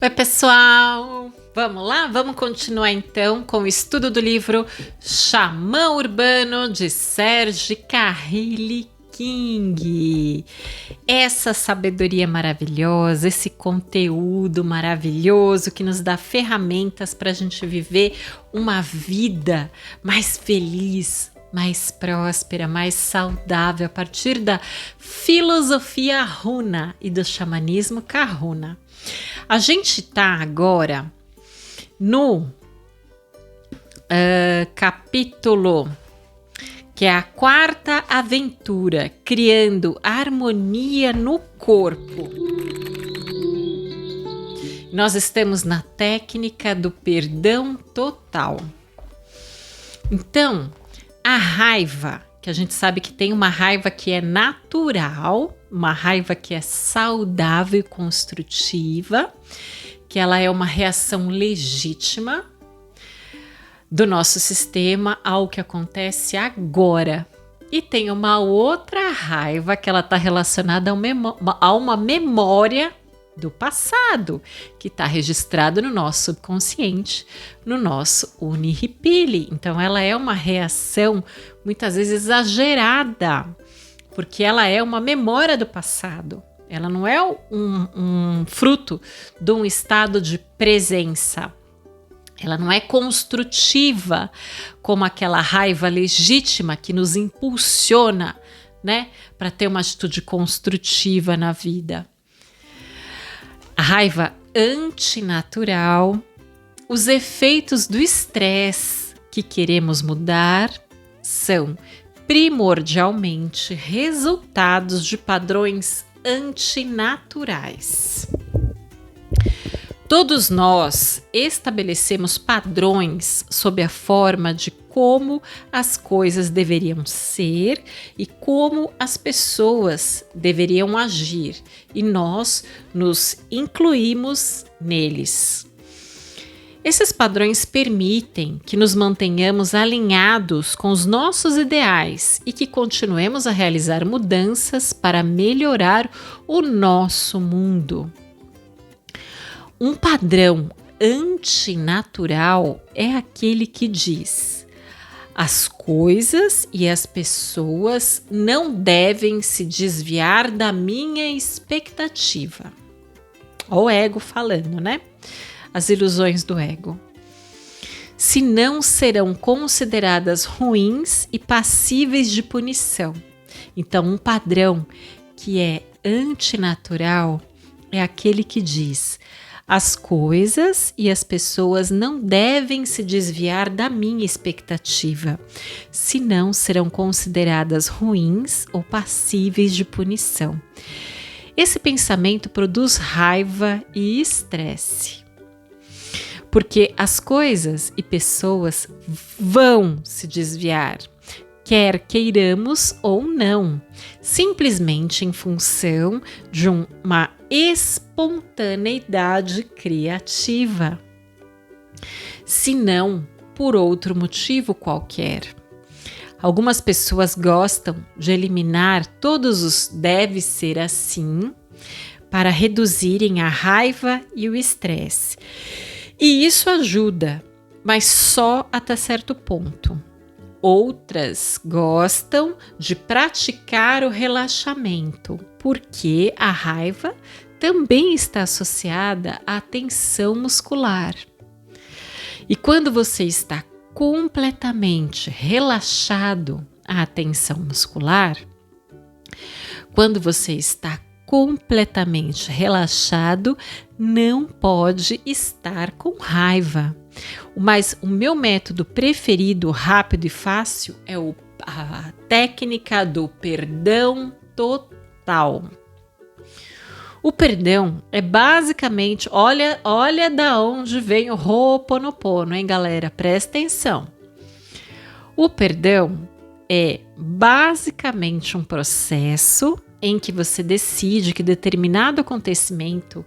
Oi, pessoal! Vamos lá? Vamos continuar então com o estudo do livro Xamã Urbano de Serge Kahili King. Essa sabedoria maravilhosa, esse conteúdo maravilhoso que nos dá ferramentas para a gente viver uma vida mais feliz, mais próspera, mais saudável a partir da filosofia Runa e do xamanismo Kahuna. A gente está agora no capítulo que é a quarta aventura, criando harmonia no corpo. Nós estamos na técnica do perdão total. Então, a raiva, que a gente sabe que tem uma raiva que é natural, uma raiva que é saudável e construtiva, que ela é uma reação legítima do nosso sistema ao que acontece agora. E tem uma outra raiva que ela está relacionada a uma memória do passado, que está registrado no nosso subconsciente, no nosso Unihipili. Então ela é uma reação muitas vezes exagerada, porque ela é uma memória do passado. Ela não é um fruto de um estado de presença. Ela não é construtiva como aquela raiva legítima que nos impulsiona, né, para ter uma atitude construtiva na vida. A raiva antinatural, os efeitos do estresse que queremos mudar são primordialmente resultados de padrões antinaturais. Todos nós estabelecemos padrões sob a forma de como as coisas deveriam ser e como as pessoas deveriam agir, e nós nos incluímos neles. Esses padrões permitem que nos mantenhamos alinhados com os nossos ideais e que continuemos a realizar mudanças para melhorar o nosso mundo. Um padrão antinatural é aquele que diz: as coisas e as pessoas não devem se desviar da minha expectativa. Ó, o ego falando, né? As ilusões do ego. Senão serão consideradas ruins e passíveis de punição. Então, um padrão que é antinatural é aquele que diz: as coisas e as pessoas não devem se desviar da minha expectativa, senão serão consideradas ruins ou passíveis de punição. Esse pensamento produz raiva e estresse, porque as coisas e pessoas vão se desviar, quer queiramos ou não, simplesmente em função de uma espontaneidade criativa, se não por outro motivo qualquer. Algumas pessoas gostam de eliminar todos os deve ser assim para reduzirem a raiva e o estresse. E isso ajuda, mas só até certo ponto. Outras gostam de praticar o relaxamento, porque a raiva também está associada à tensão muscular. E quando você está completamente relaxado à tensão muscular, quando você está completamente relaxado, não pode estar com raiva. Mas o meu método preferido, rápido e fácil, é a técnica do perdão total. O perdão é basicamente, olha da onde vem o Ho'oponopono, hein, galera? Presta atenção. O perdão é basicamente um processo em que você decide que determinado acontecimento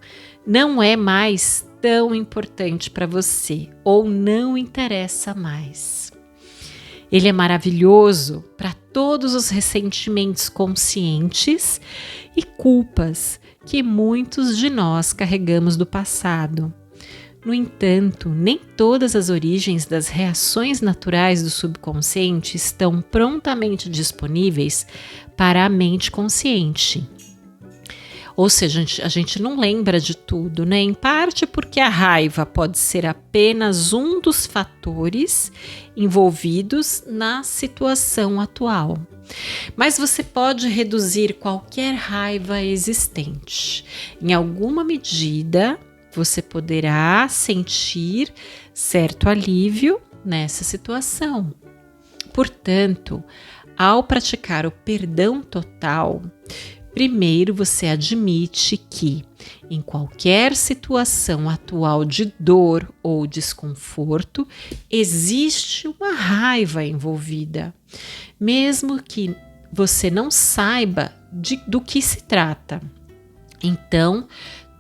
não é mais tão importante para você ou não interessa mais. Ele é maravilhoso para todos os ressentimentos conscientes e culpas que muitos de nós carregamos do passado. No entanto, nem todas as origens das reações naturais do subconsciente estão prontamente disponíveis para a mente consciente. Ou seja, a gente não lembra de tudo, né? Em parte porque a raiva pode ser apenas um dos fatores envolvidos na situação atual. Mas você pode reduzir qualquer raiva existente. Em alguma medida, você poderá sentir certo alívio nessa situação. Portanto, ao praticar o perdão total, primeiro você admite que, em qualquer situação atual de dor ou desconforto, existe uma raiva envolvida, mesmo que você não saiba do que se trata. Então,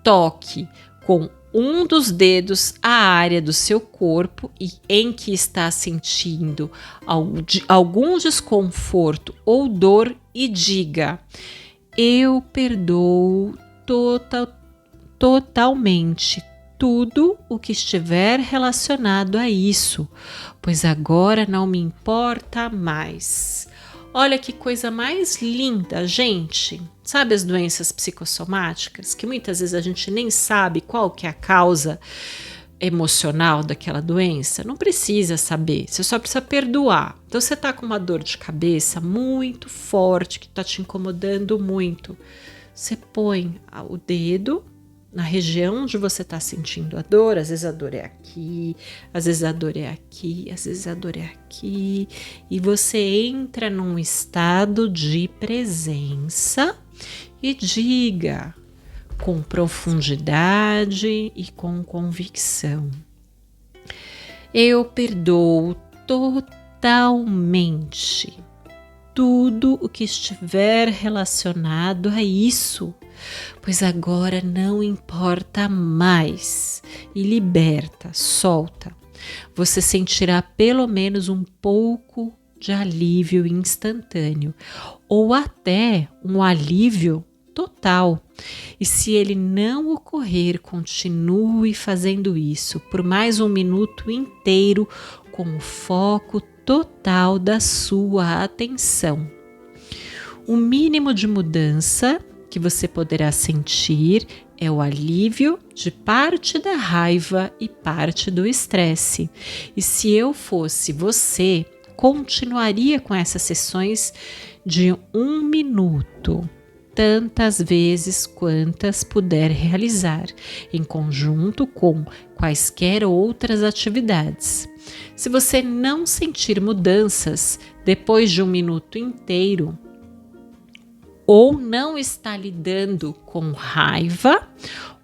toque com um dos dedos a área do seu corpo em que está sentindo algum desconforto ou dor e diga: eu perdoo totalmente tudo o que estiver relacionado a isso, pois agora não me importa mais. Olha que coisa mais linda, gente. Sabe as doenças psicossomáticas, que muitas vezes a gente nem sabe qual que é a causa emocional daquela doença? Não precisa saber, você só precisa perdoar. Então você está com uma dor de cabeça muito forte, que está te incomodando muito. Você põe o dedo na região onde você está sentindo a dor. Às vezes a dor é aqui, às vezes a dor é aqui, às vezes a dor é aqui. E você entra num estado de presença e diga com profundidade e com convicção: eu perdoo totalmente tudo o que estiver relacionado a isso, pois agora não importa mais. E liberta, solta. Você sentirá pelo menos um pouco de alívio instantâneo, ou até um alívio total. E se ele não ocorrer, continue fazendo isso por mais um minuto inteiro com o foco total da sua atenção. O mínimo de mudança que você poderá sentir é o alívio de parte da raiva e parte do estresse. E se eu fosse você, continuaria com essas sessões de 1 minuto, tantas vezes quantas puder realizar, em conjunto com quaisquer outras atividades. Se você não sentir mudanças depois de 1 minuto inteiro, ou não está lidando com raiva,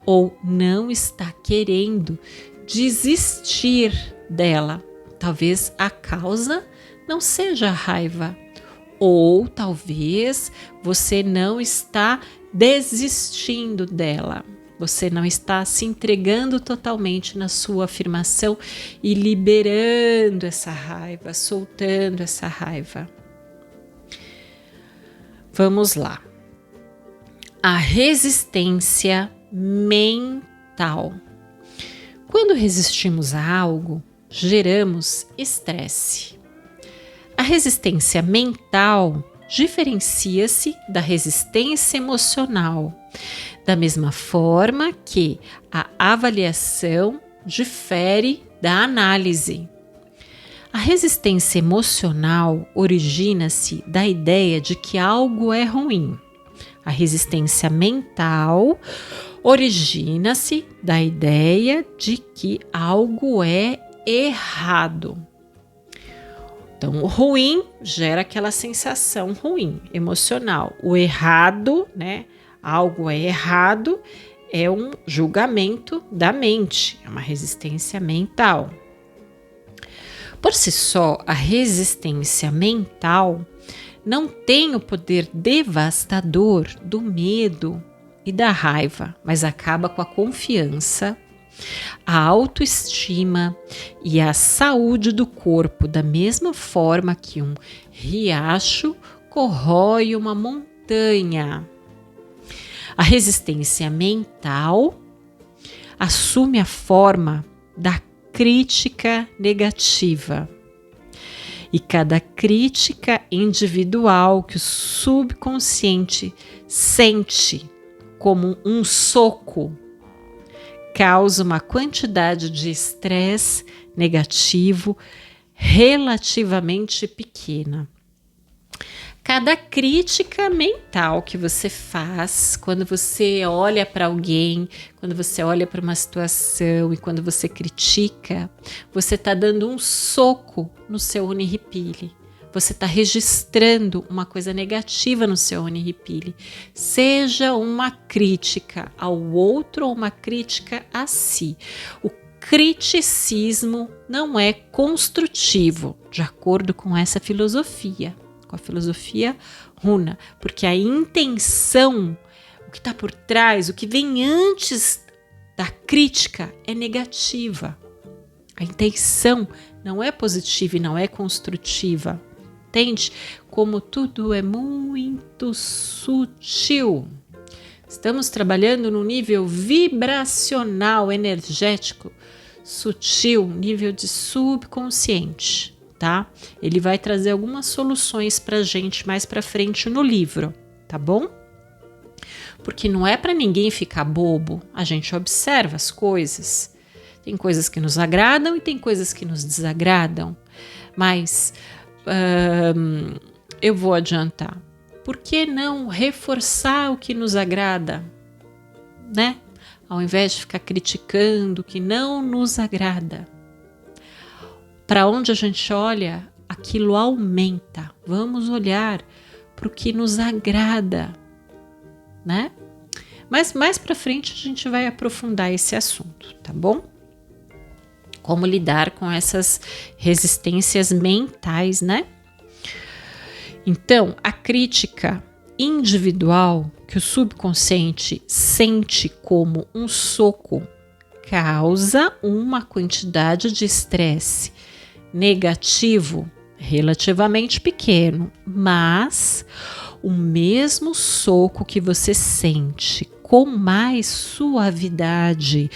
ou não está querendo desistir dela, talvez a causa não seja a raiva, ou talvez você não está desistindo dela. Você não está se entregando totalmente na sua afirmação e liberando essa raiva, soltando essa raiva. Vamos lá. A resistência mental. Quando resistimos a algo, geramos estresse. A resistência mental diferencia-se da resistência emocional, da mesma forma que a avaliação difere da análise. A resistência emocional origina-se da ideia de que algo é ruim. A resistência mental origina-se da ideia de que algo é errado. Então, o ruim gera aquela sensação ruim, emocional. O errado, né? Algo é errado, é um julgamento da mente, é uma resistência mental. Por si só, a resistência mental não tem o poder devastador do medo e da raiva, mas acaba com a confiança, a autoestima e a saúde do corpo, da mesma forma que um riacho corrói uma montanha. A resistência mental assume a forma da crítica negativa. E cada crítica individual que o subconsciente sente como um soco causa uma quantidade de estresse negativo relativamente pequena. Cada crítica mental que você faz, quando você olha para alguém, quando você olha para uma situação e quando você critica, você está dando um soco no seu Oniripili. Você está registrando uma coisa negativa no seu Oniripili. Seja uma crítica ao outro ou uma crítica a si. O criticismo não é construtivo, de acordo com essa filosofia. Com a filosofia Runa, porque a intenção, o que está por trás, o que vem antes da crítica é negativa. A intenção não é positiva e não é construtiva. Entende? Como tudo é muito sutil. Estamos trabalhando no nível vibracional, energético, sutil, nível de subconsciente. Tá? Ele vai trazer algumas soluções pra gente mais pra frente no livro, tá bom? Porque não é pra ninguém ficar bobo, a gente observa as coisas. Tem coisas que nos agradam e tem coisas que nos desagradam, mas eu vou adiantar. Por que não reforçar o que nos agrada, né? Ao invés de ficar criticando o que não nos agrada. Para onde a gente olha, aquilo aumenta. Vamos olhar para o que nos agrada, né? Mas mais para frente a gente vai aprofundar esse assunto, tá bom? Como lidar com essas resistências mentais, né? Então, a crítica individual que o subconsciente sente como um soco causa uma quantidade de estresse negativo relativamente pequeno, mas o mesmo soco que você sente com mais suavidade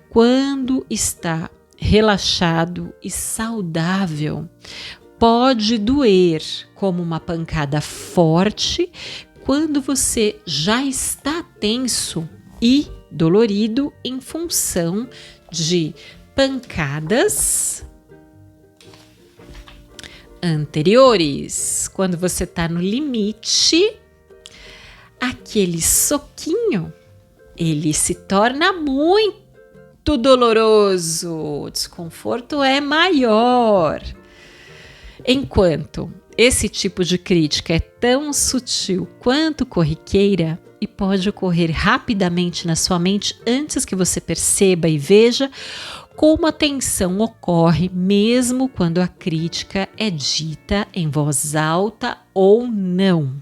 quando está relaxado e saudável pode doer como uma pancada forte quando você já está tenso e dolorido em função de pancadas anteriores. Quando você está no limite, aquele soquinho, ele se torna muito doloroso, o desconforto é maior. Enquanto esse tipo de crítica é tão sutil quanto corriqueira e pode ocorrer rapidamente na sua mente antes que você perceba e veja, como a tensão ocorre mesmo quando a crítica é dita em voz alta ou não.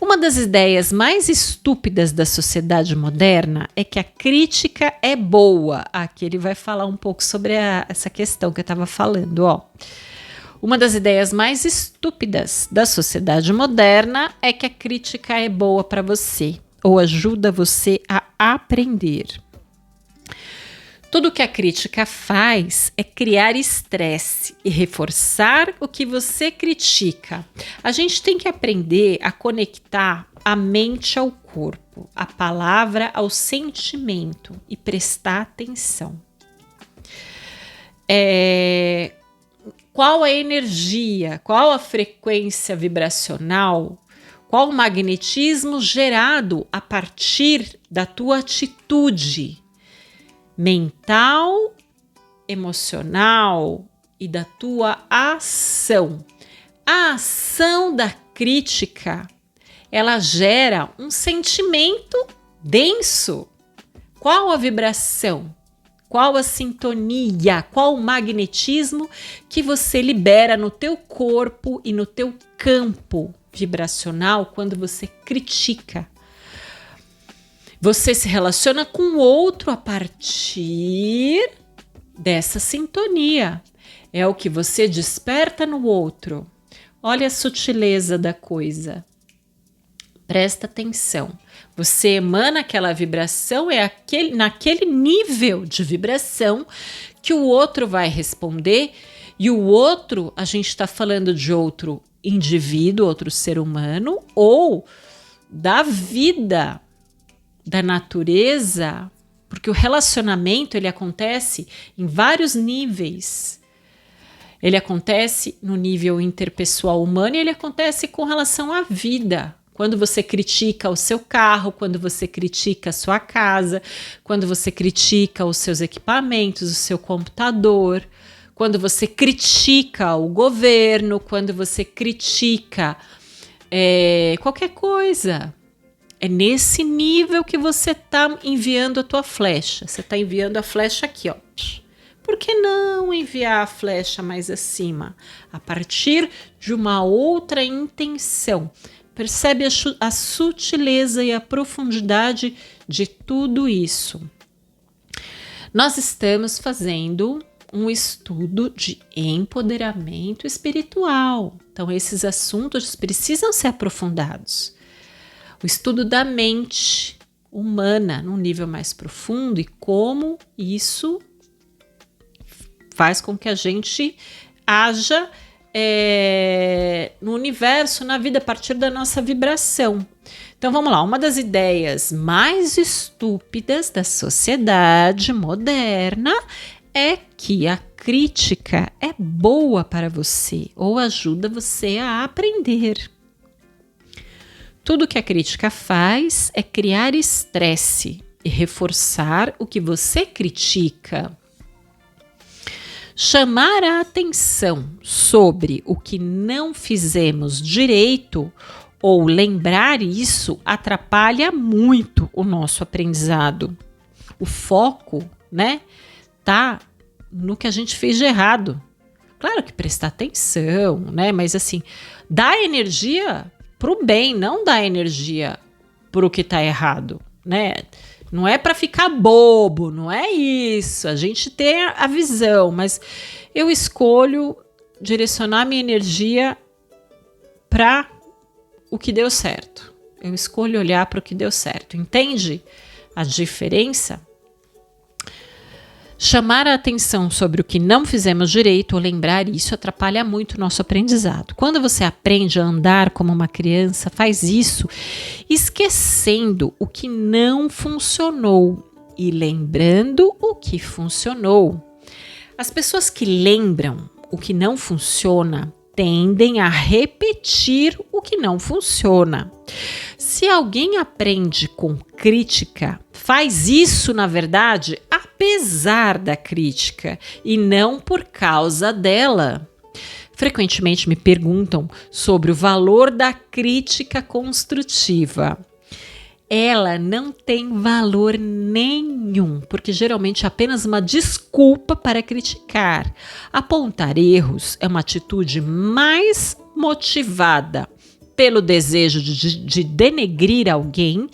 Uma das ideias mais estúpidas da sociedade moderna é que a crítica é boa. Aqui ele vai falar um pouco sobre essa questão que eu estava falando, ó. Uma das ideias mais estúpidas da sociedade moderna é que a crítica é boa para você ou ajuda você a aprender. Tudo que a crítica faz é criar estresse e reforçar o que você critica. A gente tem que aprender a conectar a mente ao corpo, a palavra ao sentimento e prestar atenção. Qual a energia, qual a frequência vibracional, qual o magnetismo gerado a partir da tua atitude mental, emocional e da tua ação. A ação da crítica, ela gera um sentimento denso. Qual a vibração? Qual a sintonia? Qual o magnetismo que você libera no teu corpo e no teu campo vibracional quando você critica? Você se relaciona com o outro a partir dessa sintonia. É o que você desperta no outro. Olha a sutileza da coisa. Presta atenção. Você emana aquela vibração, naquele nível de vibração que o outro vai responder. E o outro, a gente está falando de outro indivíduo, outro ser humano, ou da vida, da natureza, porque o relacionamento ele acontece em vários níveis. Ele acontece no nível interpessoal humano e ele acontece com relação à vida. Quando você critica o seu carro, quando você critica a sua casa, quando você critica os seus equipamentos, o seu computador, quando você critica o governo, quando você critica qualquer coisa. É nesse nível que você está enviando a tua flecha. Você está enviando a flecha aqui, ó. Por que não enviar a flecha mais acima? A partir de uma outra intenção. Percebe a sutileza e a profundidade de tudo isso. Nós estamos fazendo um estudo de empoderamento espiritual. Então, esses assuntos precisam ser aprofundados. O estudo da mente humana num nível mais profundo e como isso faz com que a gente haja no universo, na vida, a partir da nossa vibração. Então vamos lá, uma das ideias mais estúpidas da sociedade moderna é que a crítica é boa para você ou ajuda você a aprender. Tudo que a crítica faz é criar estresse e reforçar o que você critica. Chamar a atenção sobre o que não fizemos direito ou lembrar isso atrapalha muito o nosso aprendizado. O foco, tá no que a gente fez de errado. Claro que prestar atenção, mas assim, dá energia pro bem, não dá energia pro que tá errado, Não é para ficar bobo, não é isso. A gente tem a visão, mas eu escolho direcionar minha energia para o que deu certo. Eu escolho olhar para o que deu certo. Entende a diferença? Chamar a atenção sobre o que não fizemos direito ou lembrar isso atrapalha muito o nosso aprendizado. Quando você aprende a andar como uma criança, faz isso esquecendo o que não funcionou e lembrando o que funcionou. As pessoas que lembram o que não funciona tendem a repetir o que não funciona. Se alguém aprende com crítica, faz isso, na verdade, apesar da crítica e não por causa dela. Frequentemente me perguntam sobre o valor da crítica construtiva. Ela não tem valor nenhum, porque geralmente é apenas uma desculpa para criticar. Apontar erros é uma atitude mais motivada pelo desejo de denegrir alguém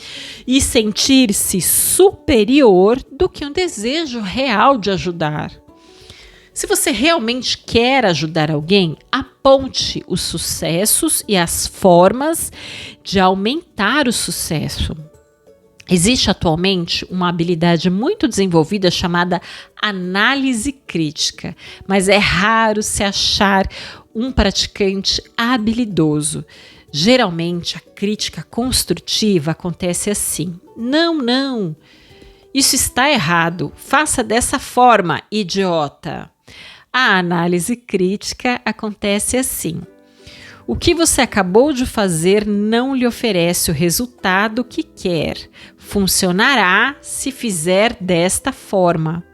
e sentir-se superior do que um desejo real de ajudar. Se você realmente quer ajudar alguém, aponte os sucessos e as formas de aumentar o sucesso. Existe atualmente uma habilidade muito desenvolvida chamada análise crítica, mas é raro se achar um praticante habilidoso. Geralmente, a crítica construtiva acontece assim: não, isso está errado, faça dessa forma, idiota. A análise crítica acontece assim: o que você acabou de fazer não lhe oferece o resultado que quer. Funcionará se fizer desta forma.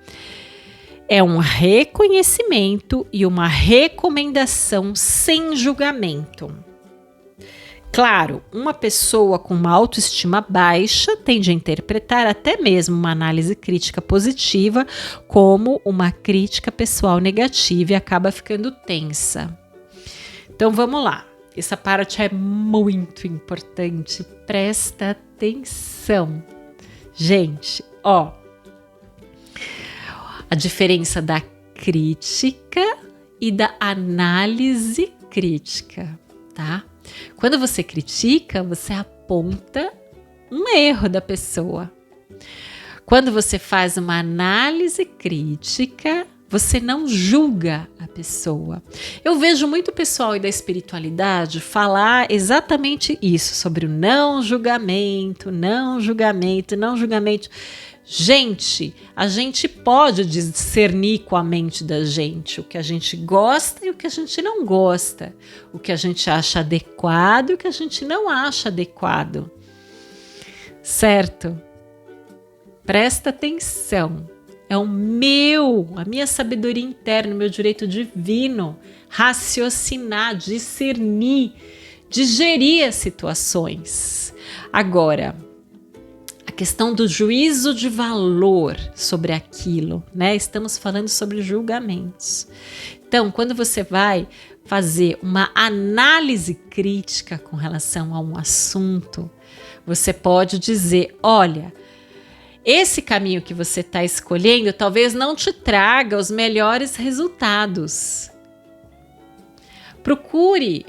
É um reconhecimento e uma recomendação sem julgamento. Claro, uma pessoa com uma autoestima baixa tende a interpretar até mesmo uma análise crítica positiva como uma crítica pessoal negativa e acaba ficando tensa. Então vamos lá, essa parte é muito importante, presta atenção. Gente, a diferença da crítica e da análise crítica, tá? Quando você critica, você aponta um erro da pessoa. Quando você faz uma análise crítica, você não julga a pessoa. Eu vejo muito pessoal da espiritualidade falar exatamente isso, sobre o não julgamento, não julgamento, não julgamento. Gente, a gente pode discernir com a mente da gente o que a gente gosta e o que a gente não gosta, o que a gente acha adequado e o que a gente não acha adequado. Certo? Presta atenção. É a minha sabedoria interna, o meu direito divino, raciocinar, discernir, digerir as situações. Agora, a questão do juízo de valor sobre aquilo, né? Estamos falando sobre julgamentos. Então, quando você vai fazer uma análise crítica com relação a um assunto, você pode dizer, olha, esse caminho que você está escolhendo talvez não te traga os melhores resultados. Procure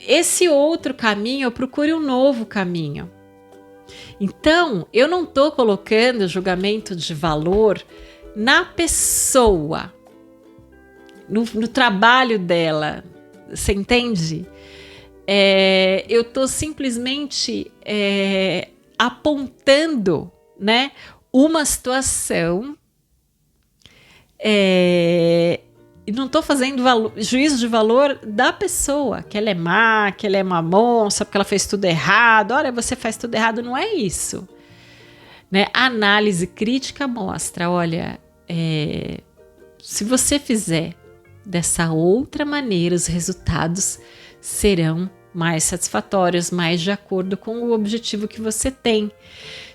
esse outro caminho ou procure um novo caminho. Então, eu não estou colocando julgamento de valor na pessoa, no trabalho dela. Você entende? Eu estou simplesmente apontando, né, uma situação e não estou fazendo juízo de valor da pessoa, que ela é má, que ela é mamon, só porque ela fez tudo errado. Olha, você faz tudo errado, não é isso. Né? A análise crítica mostra, olha, se você fizer dessa outra maneira, os resultados serão mais satisfatórios, mais de acordo com o objetivo que você tem.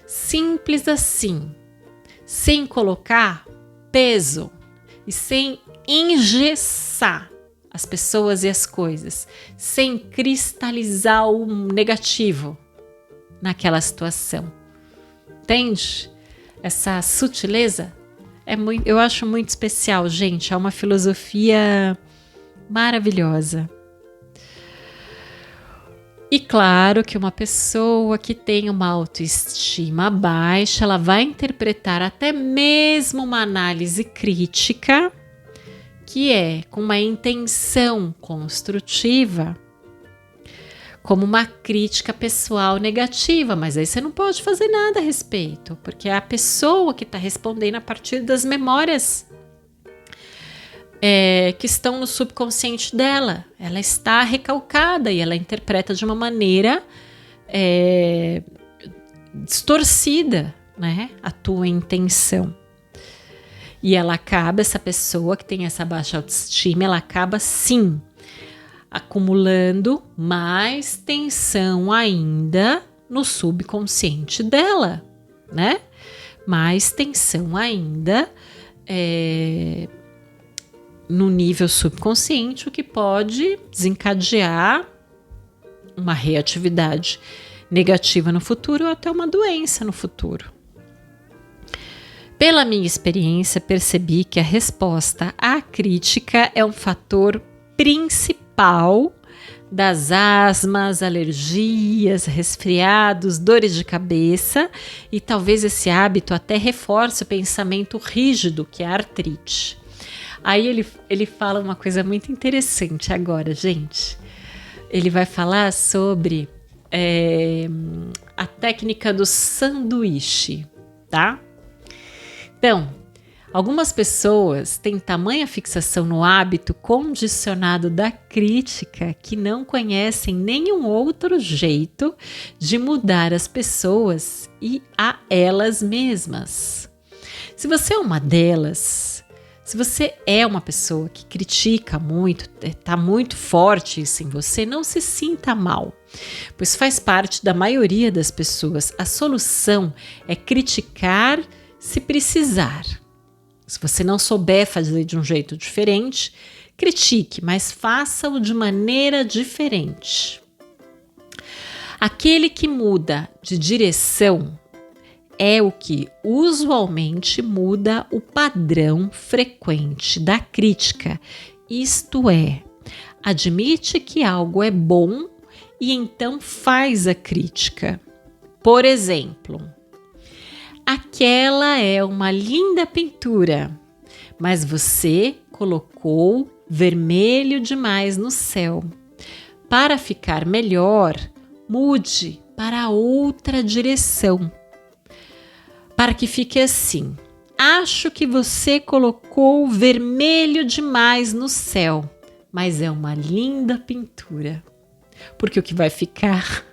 Simples assim, sem colocar peso e sem engessar as pessoas e as coisas, sem cristalizar o negativo naquela situação. Entende? Essa sutileza eu acho muito especial, gente. É uma filosofia maravilhosa. E claro que uma pessoa que tem uma autoestima baixa, ela vai interpretar até mesmo uma análise crítica, que é com uma intenção construtiva, como uma crítica pessoal negativa, mas aí você não pode fazer nada a respeito, porque é a pessoa que está respondendo a partir das memórias que estão no subconsciente dela. Ela está recalcada e ela interpreta de uma maneira distorcida, né, a tua intenção. E essa pessoa que tem essa baixa autoestima, ela acaba sim acumulando mais tensão ainda no subconsciente dela, né? Mais tensão ainda no nível subconsciente, o que pode desencadear uma reatividade negativa no futuro ou até uma doença no futuro. Pela minha experiência, percebi que a resposta à crítica é um fator principal das asmas, alergias, resfriados, dores de cabeça, e talvez esse hábito até reforce o pensamento rígido, que é a artrite. Aí ele fala uma coisa muito interessante agora, gente. Ele vai falar sobre a técnica do sanduíche, tá? Então, algumas pessoas têm tamanha fixação no hábito condicionado da crítica que não conhecem nenhum outro jeito de mudar as pessoas e a elas mesmas. Se você é uma delas, se você é uma pessoa que critica muito, está muito forte isso em você, não se sinta mal, pois faz parte da maioria das pessoas. A solução é criticar se precisar. Se você não souber fazer de um jeito diferente, critique, mas faça-o de maneira diferente. Aquele que muda de direção é o que usualmente muda o padrão frequente da crítica, isto é, admite que algo é bom e então faz a crítica. Por exemplo, aquela é uma linda pintura, mas você colocou vermelho demais no céu. Para ficar melhor, mude para outra direção, para que fique assim. Acho que você colocou vermelho demais no céu, mas é uma linda pintura. Porque o que vai ficar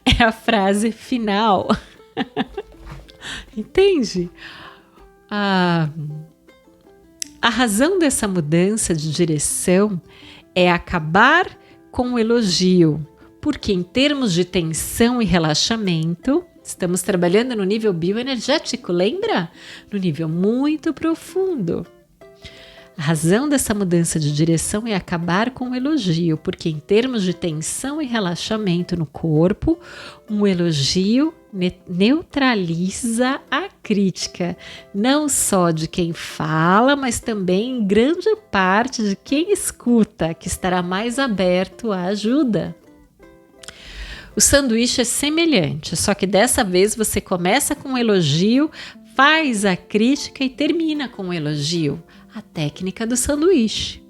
é a frase final. Entende? A razão dessa mudança de direção é acabar com o elogio, porque em termos de tensão e relaxamento, estamos trabalhando no nível bioenergético, lembra? No nível muito profundo. A razão dessa mudança de direção é acabar com o elogio, porque em termos de tensão e relaxamento no corpo, um elogio neutraliza a crítica, não só de quem fala, mas também em grande parte de quem escuta, que estará mais aberto à ajuda. O sanduíche é semelhante, só que dessa vez você começa com um elogio, faz a crítica e termina com um elogio. A técnica do sanduíche.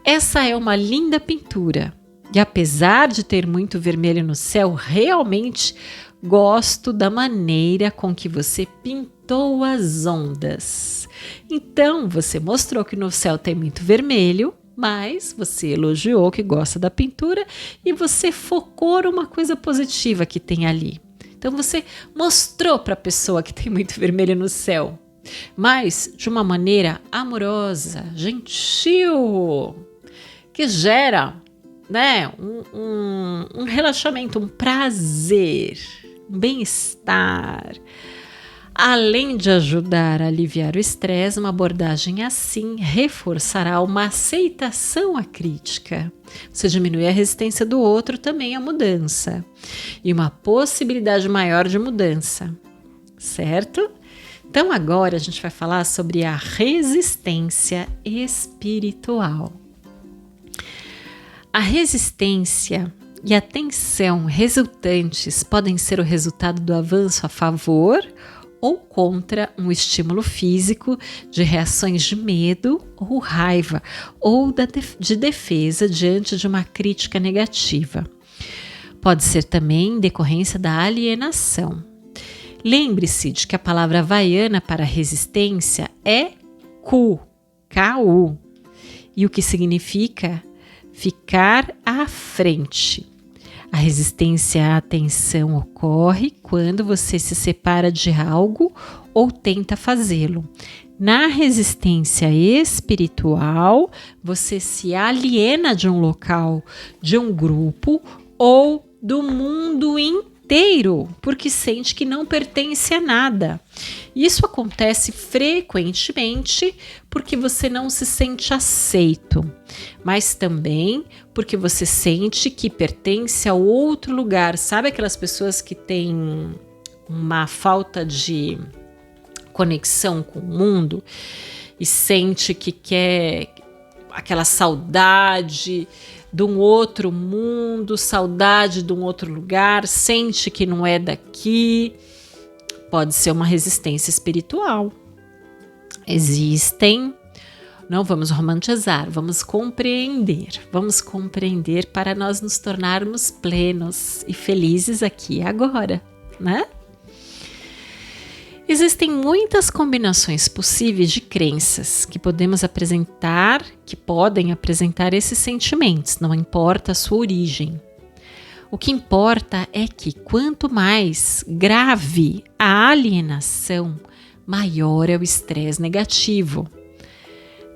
Essa é uma linda pintura e apesar de ter muito vermelho no céu, realmente gosto da maneira com que você pintou as ondas. Então, você mostrou que no céu tem muito vermelho, mas você elogiou que gosta da pintura e você focou numa coisa positiva que tem ali. Então, você mostrou para a pessoa que tem muito vermelho no céu, mas de uma maneira amorosa, gentil, que gera, né, um relaxamento, um prazer, um bem-estar. Além de ajudar a aliviar o estresse, uma abordagem assim reforçará uma aceitação à crítica. Você diminui a resistência do outro também à mudança e uma possibilidade maior de mudança, certo? Então agora a gente vai falar sobre a resistência espiritual. A resistência e a tensão resultantes podem ser o resultado do avanço a favor ou contra um estímulo físico, de reações de medo ou raiva, ou de defesa diante de uma crítica negativa. Pode ser também decorrência da alienação. Lembre-se de que a palavra havaiana para resistência é ku, K-U, e o que significa ficar à frente. A resistência à tensão ocorre quando você se separa de algo ou tenta fazê-lo. Na resistência espiritual, você se aliena de um local, de um grupo ou do mundo inteiro, porque sente que não pertence a nada. Isso acontece frequentemente porque você não se sente aceito, mas também porque você sente que pertence a outro lugar. Sabe aquelas pessoas que têm uma falta de conexão com o mundo e sente que quer aquela saudade de um outro mundo, saudade de um outro lugar, sente que não é daqui? Pode ser uma resistência espiritual. Existem, não vamos romantizar, vamos compreender para nós nos tornarmos plenos e felizes aqui e agora, né? Existem muitas combinações possíveis de crenças que podem apresentar esses sentimentos, não importa a sua origem. O que importa é que quanto mais grave a alienação, maior é o estresse negativo.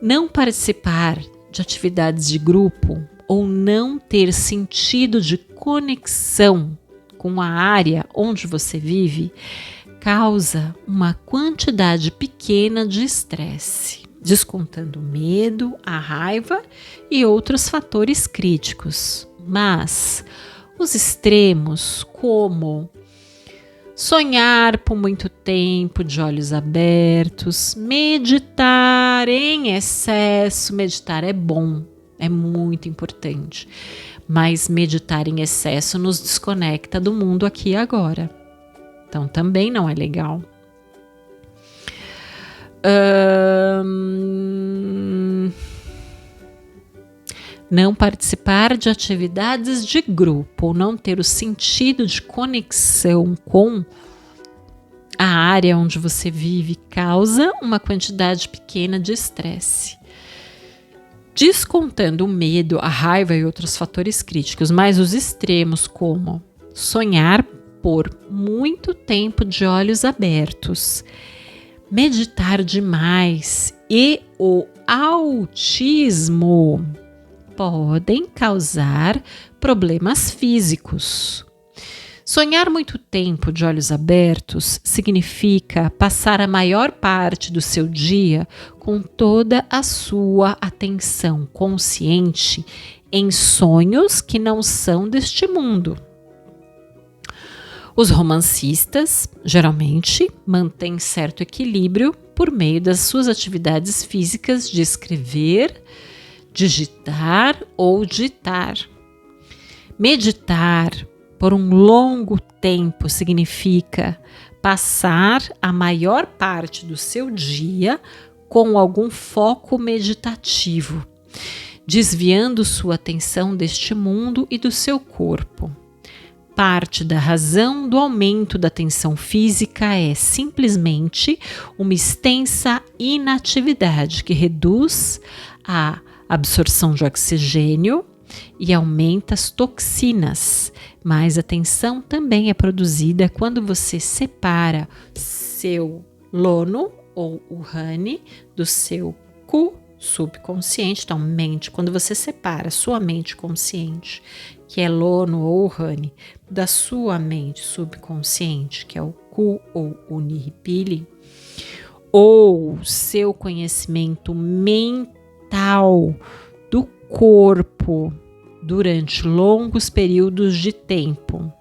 Não participar de atividades de grupo ou não ter sentido de conexão com a área onde você vive causa uma quantidade pequena de estresse, descontando o medo, a raiva e outros fatores críticos. Mas os extremos, como sonhar por muito tempo de olhos abertos, meditar em excesso, meditar é bom, é muito importante, mas meditar em excesso nos desconecta do mundo aqui e agora. Então também não é legal. Não participar de atividades de grupo ou não ter o sentido de conexão com a área onde você vive causa uma quantidade pequena de estresse. Descontando o medo, a raiva e outros fatores críticos, mas os extremos como sonhar por muito tempo de olhos abertos, meditar demais e o autismo podem causar problemas físicos. Sonhar muito tempo de olhos abertos significa passar a maior parte do seu dia com toda a sua atenção consciente em sonhos que não são deste mundo. Os romancistas, geralmente, mantêm certo equilíbrio por meio das suas atividades físicas de escrever, digitar ou ditar. Meditar por um longo tempo significa passar a maior parte do seu dia com algum foco meditativo, desviando sua atenção deste mundo e do seu corpo. Parte da razão do aumento da tensão física é simplesmente uma extensa inatividade que reduz a absorção de oxigênio e aumenta as toxinas, mas a tensão também é produzida quando você separa seu lono ou o Rani do seu Ku subconsciente, então mente, quando você separa sua mente consciente, que é lono ou Rani, da sua mente subconsciente, que é o Ku ou o Nihipili, ou seu conhecimento mental do corpo durante longos períodos de tempo.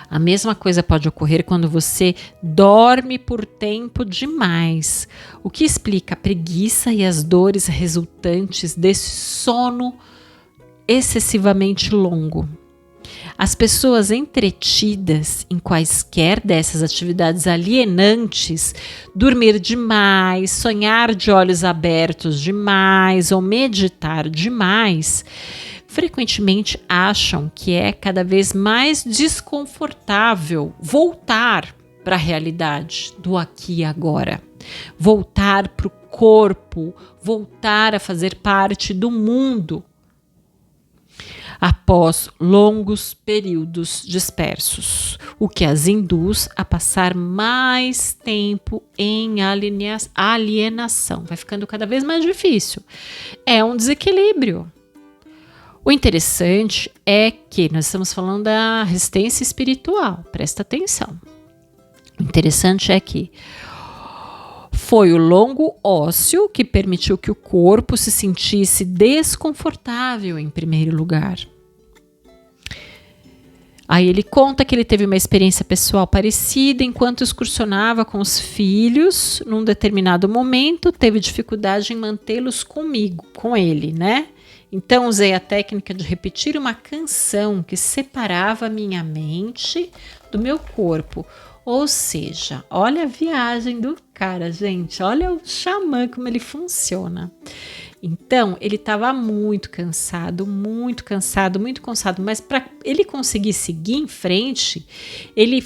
A mesma coisa pode ocorrer quando você dorme por tempo demais, o que explica a preguiça e as dores resultantes desse sono excessivamente longo. As pessoas entretidas em quaisquer dessas atividades alienantes, dormir demais, sonhar de olhos abertos demais ou meditar demais, frequentemente acham que é cada vez mais desconfortável voltar para a realidade do aqui e agora, voltar para o corpo, voltar a fazer parte do mundo após longos períodos dispersos, o que as induz a passar mais tempo em alienação. Vai ficando cada vez mais difícil. É um desequilíbrio. O interessante é que nós estamos falando da resistência espiritual, presta atenção. O interessante é que foi o longo ósseo que permitiu que o corpo se sentisse desconfortável em primeiro lugar. Aí ele conta que ele teve uma experiência pessoal parecida enquanto excursionava com os filhos. Num determinado momento, teve dificuldade em mantê-los com ele, né? Então usei a técnica de repetir uma canção que separava minha mente do meu corpo. Ou seja, olha a viagem do cara, gente. Olha o xamã, como ele funciona. Então, ele estava muito cansado, mas para ele conseguir seguir em frente, ele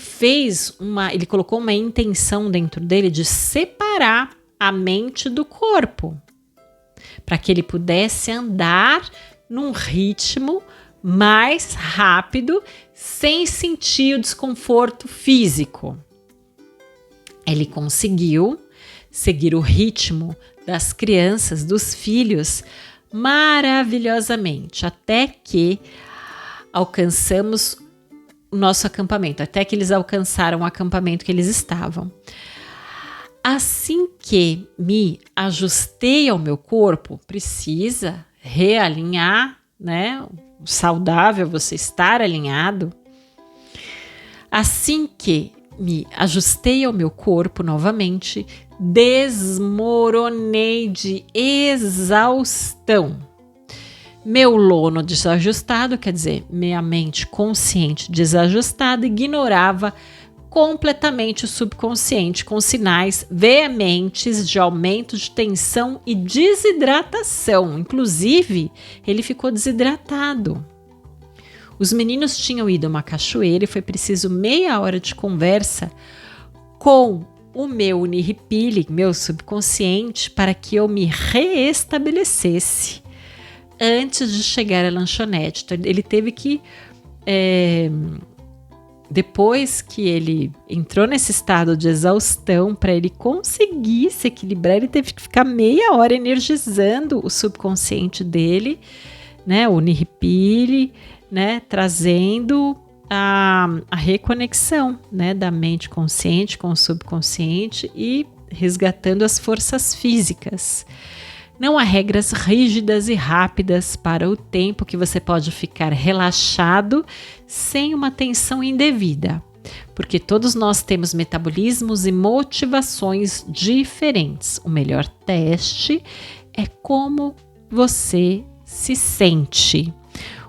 colocou uma intenção dentro dele de separar a mente do corpo, para que ele pudesse andar num ritmo mais rápido, sem sentir o desconforto físico. Ele conseguiu seguir o ritmo das crianças, dos filhos, maravilhosamente, até que alcançamos o nosso acampamento, até que eles alcançaram o acampamento que eles estavam. Assim que me ajustei ao meu corpo, precisa realinhar, né? Saudável você estar alinhado. Assim que me ajustei ao meu corpo novamente, desmoronei de exaustão. Meu desajustado, quer dizer, minha mente consciente desajustada, ignorava completamente o subconsciente, com sinais veementes de aumento de tensão e desidratação. Inclusive, ele ficou desidratado. Os meninos tinham ido a uma cachoeira e foi preciso meia hora de conversa com o meu Nihipili, meu subconsciente, para que eu me reestabelecesse antes de chegar à lanchonete. Então, ele teve que... Depois que ele entrou nesse estado de exaustão, para ele conseguir se equilibrar, ele teve que ficar meia hora energizando o subconsciente dele, né, o Nihipili, né, trazendo a reconexão, né, da mente consciente com o subconsciente e resgatando as forças físicas. Não há regras rígidas e rápidas para o tempo que você pode ficar relaxado sem uma tensão indevida, porque todos nós temos metabolismos e motivações diferentes. O melhor teste é como você se sente.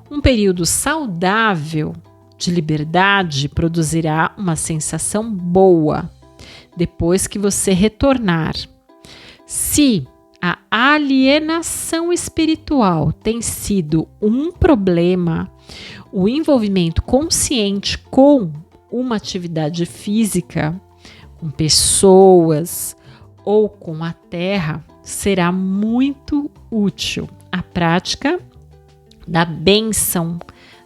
Um período saudável de liberdade produzirá uma sensação boa depois que você retornar. Se a alienação espiritual tem sido um problema, o envolvimento consciente com uma atividade física, com pessoas ou com a terra, será muito útil. A prática da bênção,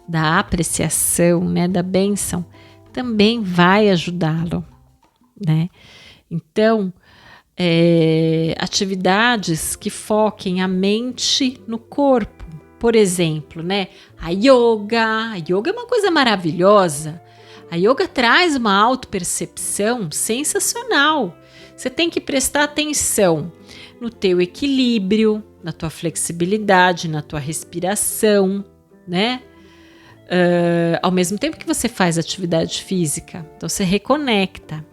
da apreciação, né, da bênção, também vai ajudá-lo, né? Então, atividades que foquem a mente no corpo, por exemplo, né? A yoga é uma coisa maravilhosa. A yoga traz uma autopercepção sensacional. Você tem que prestar atenção no teu equilíbrio, na tua flexibilidade, na tua respiração, né? Ao mesmo tempo que você faz atividade física, então você reconecta.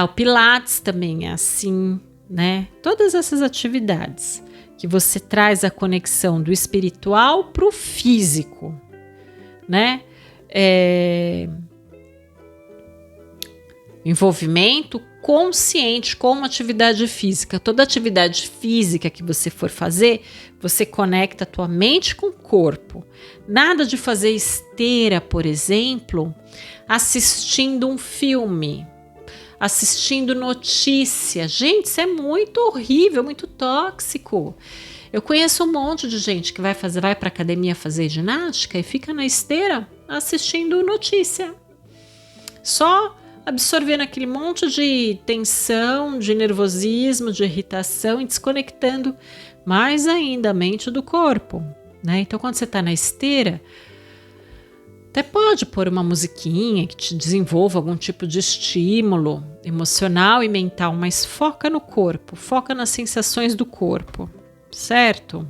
O Pilates também é assim, né? Todas essas atividades que você traz a conexão do espiritual para o físico, né? Envolvimento consciente com uma atividade física. Toda atividade física que você for fazer, você conecta a tua mente com o corpo. Nada de fazer esteira, por exemplo, assistindo um filme, assistindo notícia. Gente, isso é muito horrível, muito tóxico. Eu conheço um monte de gente que vai para academia fazer ginástica e fica na esteira assistindo notícia. Só absorvendo aquele monte de tensão, de nervosismo, de irritação e desconectando mais ainda a mente do corpo, né? Então, quando você está na esteira, até pode pôr uma musiquinha que te desenvolva algum tipo de estímulo emocional e mental, mas foca no corpo, foca nas sensações do corpo, certo?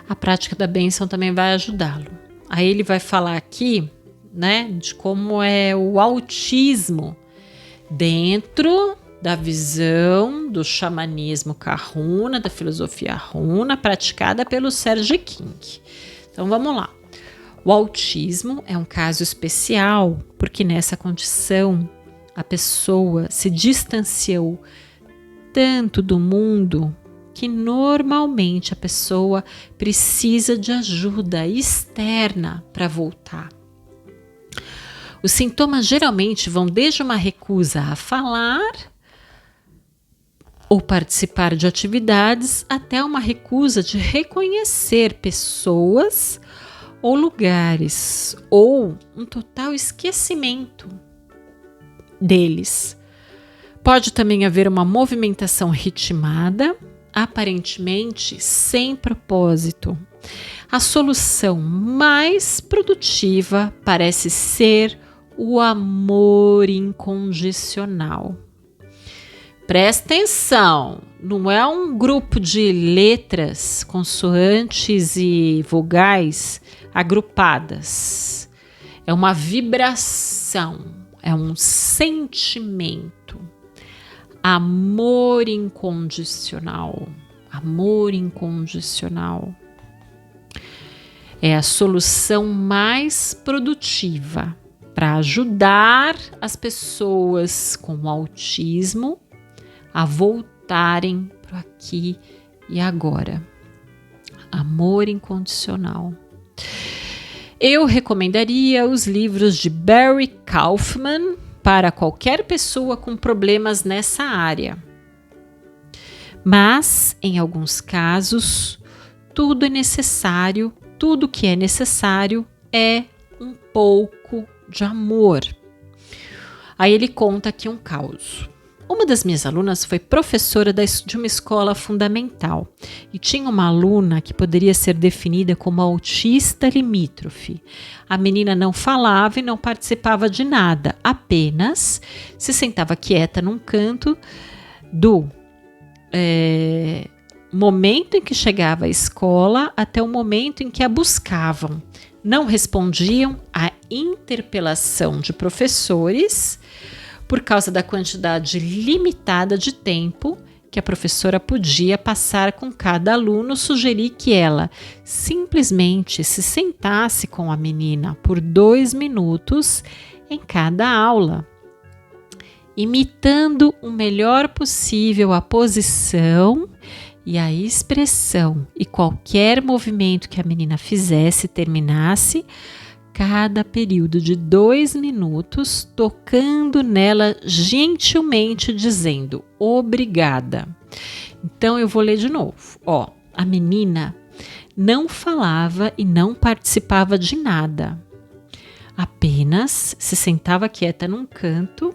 A prática da bênção também vai ajudá-lo. Aí ele vai falar aqui, né, de como é o autismo dentro da visão do xamanismo Kahuna, da filosofia Runa, praticada pelo Serge King. Então vamos lá. O autismo é um caso especial porque nessa condição a pessoa se distanciou tanto do mundo que normalmente a pessoa precisa de ajuda externa para voltar. Os sintomas geralmente vão desde uma recusa a falar ou participar de atividades até uma recusa de reconhecer pessoas ou lugares, ou um total esquecimento deles. Pode também haver uma movimentação ritmada, aparentemente sem propósito. A solução mais produtiva parece ser o amor incondicional. Presta atenção, não é um grupo de letras, consoantes e vogais agrupadas. É uma vibração, é um sentimento. Amor incondicional. Amor incondicional é a solução mais produtiva para ajudar as pessoas com autismo a voltarem para o aqui e agora. Amor incondicional. Eu recomendaria os livros de Barry Kaufman para qualquer pessoa com problemas nessa área. Mas, em alguns casos, tudo que é necessário é um pouco de amor. Aí ele conta aqui um caso. Uma das minhas alunas foi professora de uma escola fundamental e tinha uma aluna que poderia ser definida como autista limítrofe. A menina não falava e não participava de nada, apenas se sentava quieta num canto do momento em que chegava à escola até o momento em que a buscavam. Não respondiam à interpelação de professores por causa da quantidade limitada de tempo que a professora podia passar com cada aluno. Sugeri que ela simplesmente se sentasse com a menina por 2 minutos em cada aula, imitando o melhor possível a posição e a expressão e qualquer movimento que a menina fizesse, terminasse cada período de 2 minutos, tocando nela gentilmente, dizendo obrigada. Então eu vou ler de novo. A menina não falava e não participava de nada. Apenas se sentava quieta num canto,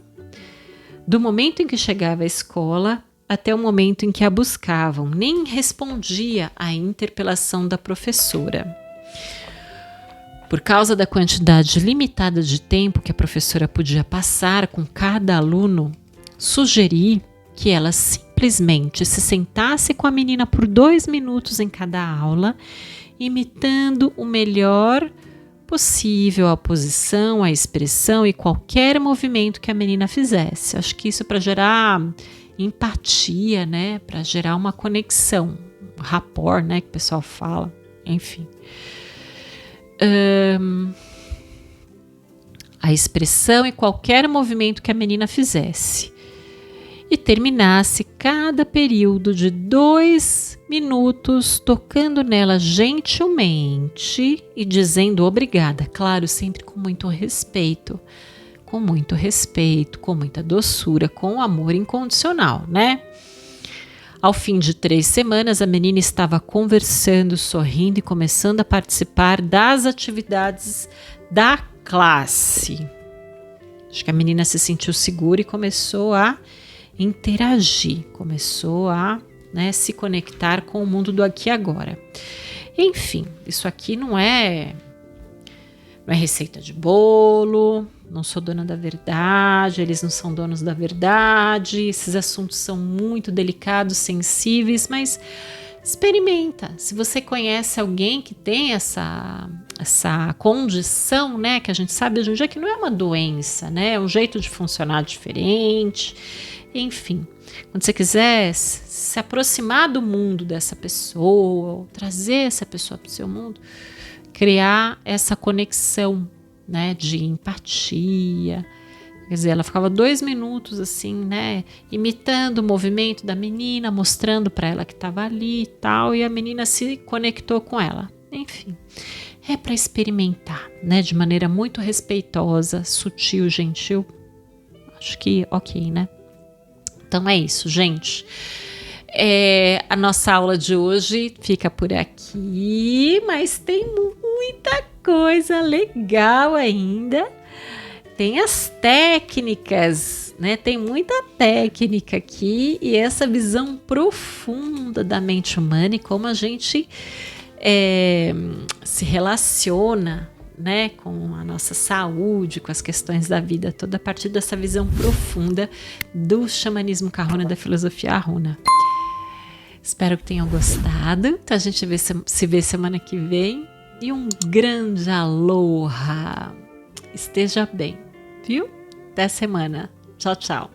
do momento em que chegava à escola até o momento em que a buscavam. Nem respondia à interpelação da professora. Por causa da quantidade limitada de tempo que a professora podia passar com cada aluno, sugeri que ela simplesmente se sentasse com a menina por 2 minutos em cada aula, imitando o melhor possível a posição, a expressão e qualquer movimento que a menina fizesse. Acho que isso é para gerar empatia, né? Para gerar uma conexão, rapport, né? Que o pessoal fala, enfim. A expressão e qualquer movimento que a menina fizesse e terminasse cada período de 2 minutos tocando nela gentilmente e dizendo obrigada, claro, sempre com muito respeito, com muita doçura, com amor incondicional, né? Ao fim de 3 semanas, a menina estava conversando, sorrindo e começando a participar das atividades da classe. Acho que a menina se sentiu segura e começou a interagir, começou a se conectar com o mundo do aqui e agora. Enfim, isso aqui não é receita de bolo, não sou dona da verdade, eles não são donos da verdade, esses assuntos são muito delicados, sensíveis, mas experimenta. Se você conhece alguém que tem essa condição, né, que a gente sabe hoje em dia que não é uma doença, né, é um jeito de funcionar diferente, enfim. Quando você quiser se aproximar do mundo dessa pessoa, ou trazer essa pessoa para o seu mundo, criar essa conexão, né, de empatia. Quer dizer, ela ficava 2 minutos assim, né, imitando o movimento da menina, mostrando para ela que estava ali e tal, e a menina se conectou com ela. Enfim, é para experimentar, né, de maneira muito respeitosa, sutil, gentil. Acho que ok, né? Então é isso, gente. A nossa aula de hoje fica por aqui, mas tem muita coisa legal ainda. Tem as técnicas, né? Tem muita técnica aqui e essa visão profunda da mente humana e como a gente se relaciona, né, com a nossa saúde, com as questões da vida, toda a partir dessa visão profunda do xamanismo Kahuna, da filosofia Ahuna. Espero que tenham gostado. Então a gente se vê semana que vem. E um grande aloha. Esteja bem, viu? Até semana. Tchau, tchau.